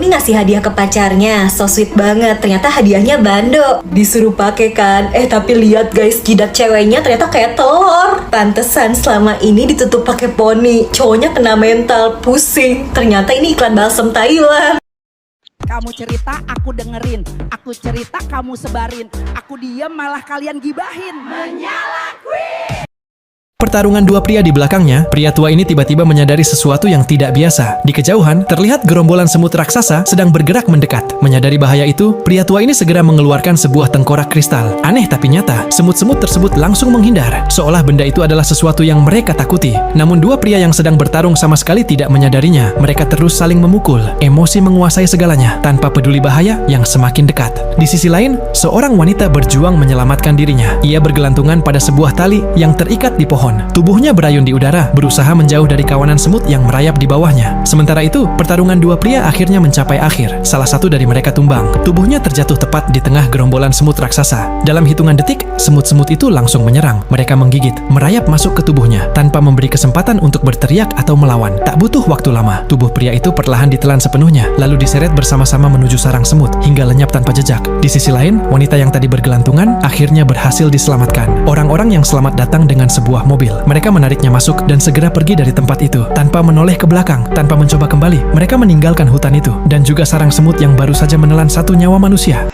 ini ngasih hadiah ke pacarnya, so sweet banget. Ternyata hadiahnya bando, disuruh pakai kan. Tapi lihat guys, jidat ceweknya ternyata kayak telur. Pantesan selama ini ditutup pakai poni. Cowoknya kena mental, pusing. Ternyata ini iklan balsam Thailand. Kamu cerita, aku dengerin. Aku cerita, kamu sebarin. Aku diem, malah kalian gibahin. Menyalahkan. Pertarungan dua pria di belakangnya, pria tua ini tiba-tiba menyadari sesuatu yang tidak biasa. Di kejauhan, terlihat gerombolan semut raksasa sedang bergerak mendekat. Menyadari bahaya itu, pria tua ini segera mengeluarkan sebuah tengkorak kristal. Aneh tapi nyata, semut-semut tersebut langsung menghindar, seolah benda itu adalah sesuatu yang mereka takuti. Namun dua pria yang sedang bertarung sama sekali tidak menyadarinya. Mereka terus saling memukul, emosi menguasai segalanya, tanpa peduli bahaya yang semakin dekat. Di sisi lain, seorang wanita berjuang menyelamatkan dirinya. Ia bergelantungan pada sebuah tali yang terikat di pohon. Tubuhnya berayun di udara, berusaha menjauh dari kawanan semut yang merayap di bawahnya. Sementara itu, pertarungan dua pria akhirnya mencapai akhir. Salah satu dari mereka tumbang. Tubuhnya terjatuh tepat di tengah gerombolan semut raksasa. Dalam hitungan detik, semut-semut itu langsung menyerang. Mereka menggigit, merayap masuk ke tubuhnya, tanpa memberi kesempatan untuk berteriak atau melawan. Tak butuh waktu lama, tubuh pria itu perlahan ditelan sepenuhnya, lalu diseret bersama-sama menuju sarang semut, hingga lenyap tanpa jejak. Di sisi lain, wanita yang tadi bergelantungan akhirnya berhasil diselamatkan. Orang-orang yang selamat datang dengan sebuah mobil. Mereka menariknya masuk dan segera pergi dari tempat itu tanpa menoleh ke belakang, tanpa mencoba kembali. Mereka meninggalkan hutan itu dan juga sarang semut yang baru saja menelan satu nyawa manusia.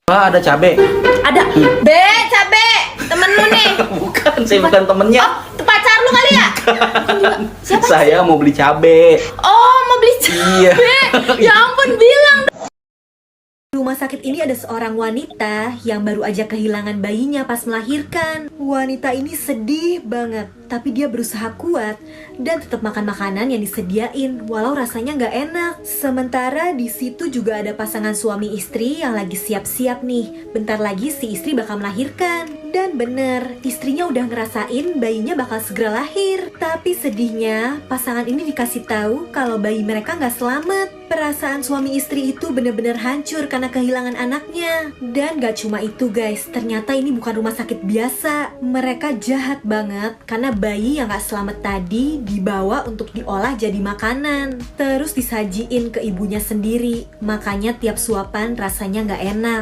Ada cabe. Ada. Be, cabe. Temen lu nih. Bukan, saya bukan temennya. Oh, pacar lu kali ya? Siapa? Saya mau beli cabe. Oh, mau beli cabe. Iya. Ya ampun, bilang. Di rumah sakit ini ada seorang wanita yang baru aja kehilangan bayinya pas melahirkan. Wanita ini sedih banget, tapi dia berusaha kuat dan tetap makan makanan yang disediain walau rasanya nggak enak. Sementara di situ juga ada pasangan suami istri yang lagi siap-siap nih. Bentar lagi si istri bakal melahirkan. Dan bener, istrinya udah ngerasain bayinya bakal segera lahir. Tapi sedihnya, pasangan ini dikasih tahu kalau bayi mereka nggak selamat. Perasaan suami istri itu bener-bener hancur karena kehilangan anaknya. Dan gak cuma itu guys, ternyata ini bukan rumah sakit biasa. Mereka jahat banget karena bayi yang gak selamat tadi dibawa untuk diolah jadi makanan. Terus disajiin ke ibunya sendiri. Makanya tiap suapan rasanya gak enak.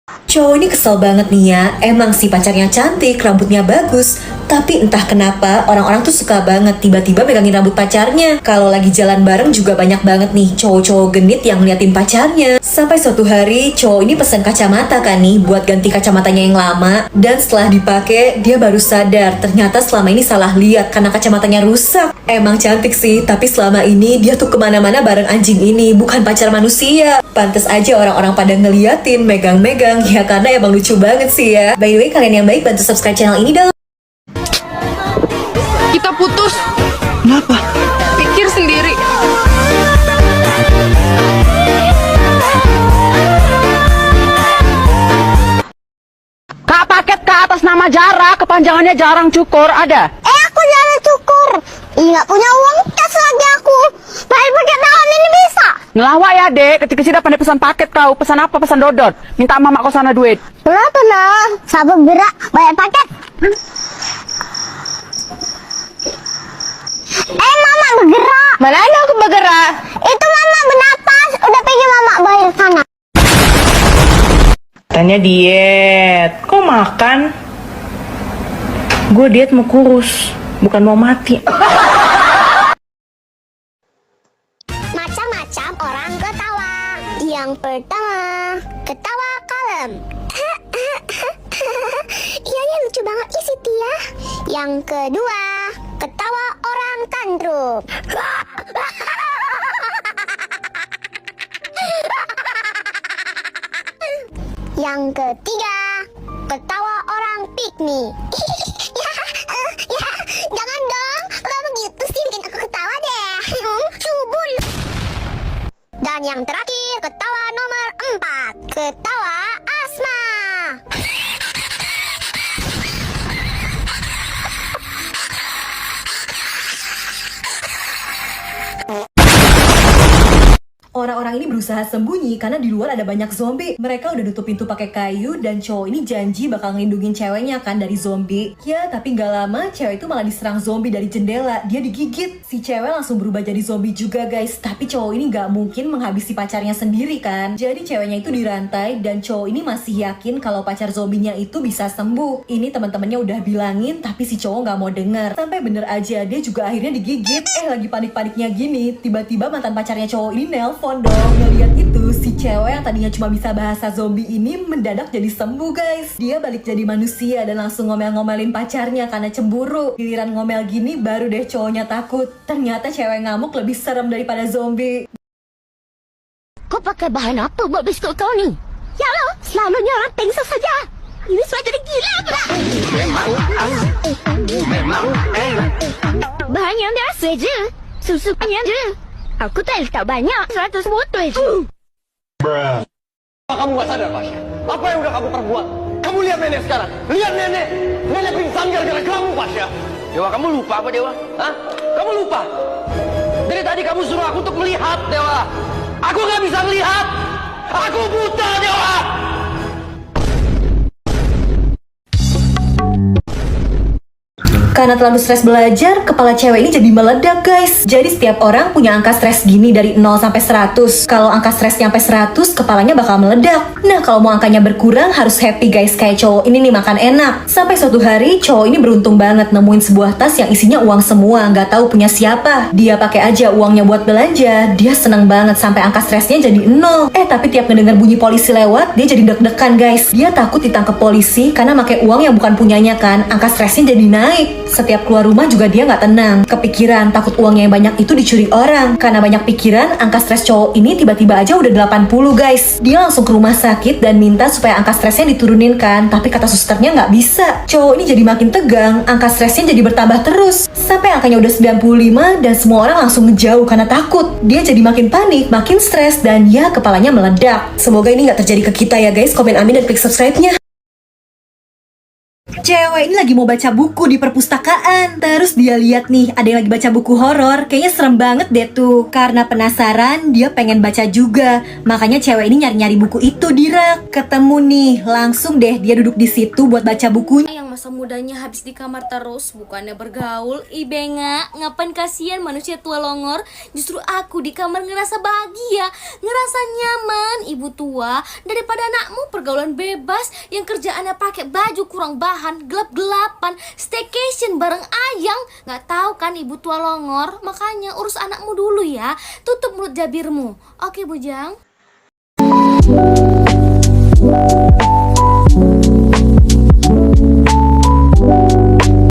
Cowok ini kesel banget nih ya. Emang sih pacarnya cantik, rambutnya bagus, tapi entah kenapa orang-orang tuh suka banget tiba-tiba megangin rambut pacarnya. Kalau lagi jalan bareng juga banyak banget nih cowok-cowok genit yang ngeliatin pacarnya. Sampai suatu hari cowok ini pesen kacamata kan nih buat ganti kacamatanya yang lama. Dan setelah dipakai dia baru sadar ternyata selama ini salah lihat karena kacamatanya rusak. Emang cantik sih, tapi selama ini dia tuh kemana-mana bareng anjing ini, bukan pacar manusia. Pantes aja orang-orang pada ngeliatin, megang-megang. Ya karena emang lucu banget sih ya. By the way, kalian yang baik bantu subscribe channel ini dong. Kita putus. Kenapa? Pikir sendiri. Kak, paket ke atas nama Jara, kepanjangannya jarang cukur, ada? Aku jarang cukur. Nggak punya uang cas lagi aku. Bayar pakai tahun ini bisa. Ngelawak ya, Dek. Ketika sida pandai pesan paket kau. Pesan apa? Pesan dodot. Minta mama kau sana duit. Berapa nah? Sabar berak. Bayar paket. Mama bergerak. Mana ada aku bergerak? Itu mama bernapas. Udah pergi mama bayar sana. Katanya diet. Kok makan? Gue diet mau kurus, bukan mau mati. Macam-macam orang ketawa. Yang pertama, ketawa kalem. Iya ya, lucu banget isi Tia. Yang kedua, ketawa orang tantrum. Yang ketiga, ketawa orang piknik. Jangan dong, kalau begitu sih bikin aku ketawa deh. Subul. Dan yang terakhir, ketawa nomor 4, ketawa asma. Orang-orang ini berusaha sembunyi karena di luar ada banyak zombie. Mereka udah nutup pintu pakai kayu dan cowok ini janji bakal ngelindungin ceweknya kan dari zombie. Ya, tapi gak lama cewek itu malah diserang zombie dari jendela. Dia digigit. Si cewek langsung berubah jadi zombie juga guys. Tapi cowok ini gak mungkin menghabisi pacarnya sendiri kan. Jadi ceweknya itu dirantai dan cowok ini masih yakin kalau pacar zombinya itu bisa sembuh. Ini teman-temannya udah bilangin tapi si cowok gak mau denger. Sampai bener aja dia juga akhirnya digigit. Lagi panik-paniknya gini, tiba-tiba mantan pacarnya cowok ini nelpon dong. Ngeliat itu, si cewek yang tadinya cuma bisa bahasa zombie ini mendadak jadi sembuh guys. Dia balik jadi manusia dan langsung ngomel-ngomelin pacarnya karena cemburu. Giliran ngomel gini baru deh cowoknya takut. Ternyata cewek ngamuk lebih serem daripada zombie. Kau pakai bahan apa buat biskut kau ni? Ya Allah, selalunya orang pingsan saja. Ini sudah jadi gila pula. Bahan yang biasa je. Susunya je. Aku tak letak banyak. 100 botol je. Kamu gak sadar, Pasha? Apa yang udah kamu perbuat? Kamu lihat nenek sekarang. Lihat nenek. Nenek pingsan gara-gara kamu, Pasha. Dewa, kamu lupa apa Dewa? Hah? Kamu lupa? Dari tadi kamu suruh aku untuk melihat, Dewa. Aku gak bisa melihat. Aku buta, Dewa. Karena terlalu stres belajar, kepala cewek ini jadi meledak guys. Jadi setiap orang punya angka stres gini dari 0 sampai 100. Kalau angka stresnya sampai 100, kepalanya bakal meledak. Nah, kalau mau angkanya berkurang harus happy guys. Kayak cowok ini nih makan enak. Sampai suatu hari cowok ini beruntung banget nemuin sebuah tas yang isinya uang semua, nggak tahu punya siapa. Dia pakai aja uangnya buat belanja. Dia seneng banget sampai angka stresnya jadi 0. Tapi tiap ngedenger bunyi polisi lewat, dia jadi deg-degan guys. Dia takut ditangkap polisi karena pakai uang yang bukan punyanya kan. Angka stresnya jadi naik. Setiap keluar rumah juga dia nggak tenang. Kepikiran takut uangnya yang banyak itu dicuri orang. Karena banyak pikiran, angka stres cowok ini tiba-tiba aja udah 80 guys. Dia langsung ke rumah sakit dan minta supaya angka stresnya diturunin kan. Tapi kata susternya nggak bisa. Cowok ini jadi makin tegang, angka stresnya jadi bertambah terus. Sampai angkanya udah 95 dan semua orang langsung ngejauh karena takut. Dia jadi makin panik, makin stres dan ya kepalanya meledak. Semoga ini nggak terjadi ke kita ya guys. Komen amin dan klik subscribe-nya. Cewek ini lagi mau baca buku di perpustakaan. Terus dia lihat nih, ada yang lagi baca buku horor. Kayaknya serem banget deh tuh. Karena penasaran, dia pengen baca juga. Makanya cewek ini nyari-nyari buku itu di rak. Ketemu nih, langsung deh dia duduk di situ buat baca bukunya. Yang masa mudanya habis di kamar terus, bukannya bergaul. Benga, ngapain kasihan manusia tua longor. Justru aku di kamar ngerasa bahagia, ngerasa nyaman. Ibu tua, daripada anakmu pergaulan bebas yang kerjaannya pakai baju kurang bahan, gelap-gelapan, staycation bareng ayang. Nggak tahu kan ibu tua longor. Makanya urus anakmu dulu ya. Tutup mulut jabirmu. Oke Bujang.